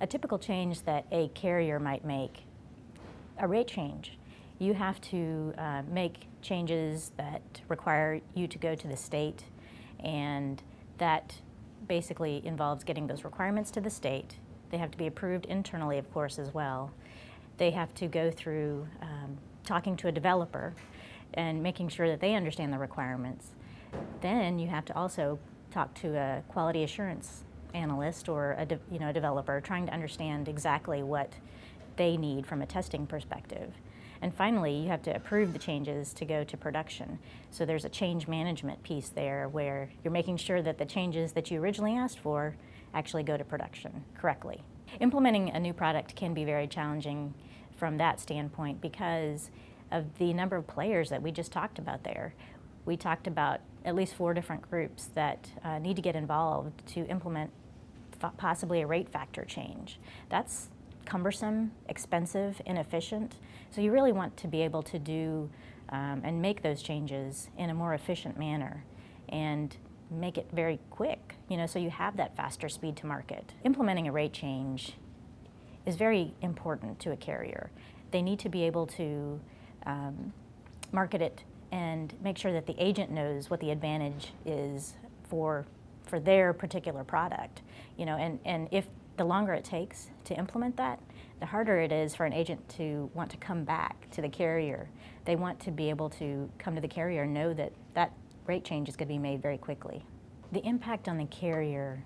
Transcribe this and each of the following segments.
A typical change that a carrier might make, a rate change. You have to make changes that require you to go to the state, and that basically involves getting those requirements to the state. They have to be approved internally, of course, as well. They have to go through talking to a developer and making sure that they understand the requirements. Then you have to also talk to a quality assurance analyst or a developer, trying to understand exactly what they need from a testing perspective. And finally, you have to approve the changes to go to production. So there's a change management piece there where you're making sure that the changes that you originally asked for actually go to production correctly. Implementing a new product can be very challenging from that standpoint because of the number of players that we just talked about there. We talked about at least 4 different groups that need to get involved to implement possibly a rate factor change. That's cumbersome, expensive, inefficient. So you really want to be able to do and make those changes in a more efficient manner and make it very quick, so you have that faster speed to market. Implementing a rate change is very important to a carrier. They need to be able to market it and make sure that the agent knows what the advantage is for their particular product. And if the longer it takes to implement that, the harder it is for an agent to want to come back to the carrier. They want to be able to come to the carrier and know that that rate change is going to be made very quickly. The impact on the carrier,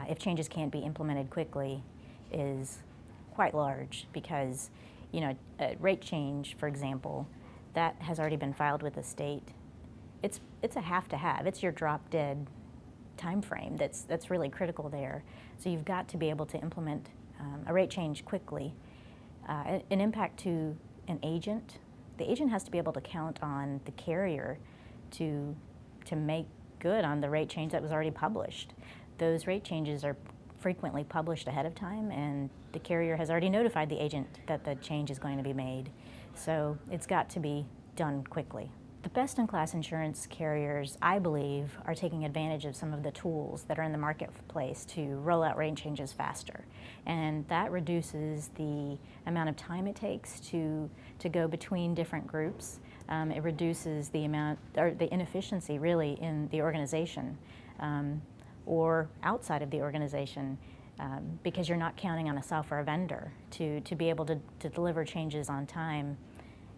if changes can't be implemented quickly, is quite large because, a rate change, for example, that has already been filed with the state. It's a have to have. It's your drop dead time frame that's really critical there. So you've got to be able to implement a rate change quickly. An impact to an agent, the agent has to be able to count on the carrier to make good on the rate change that was already published. Those rate changes are frequently published ahead of time, and the carrier has already notified the agent that the change is going to be made. So it's got to be done quickly. The best-in-class insurance carriers, I believe, are taking advantage of some of the tools that are in the marketplace to roll out rate changes faster. And that reduces the amount of time it takes to go between different groups. It reduces the amount, or the inefficiency really, in the organization or outside of the organization because you're not counting on a software vendor to be able to deliver changes on time.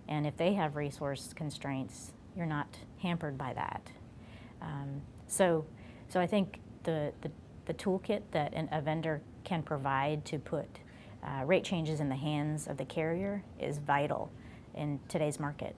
And if they have resource constraints, you're not hampered by that. So I think the toolkit that a vendor can provide to put rate changes in the hands of the carrier is vital in today's market.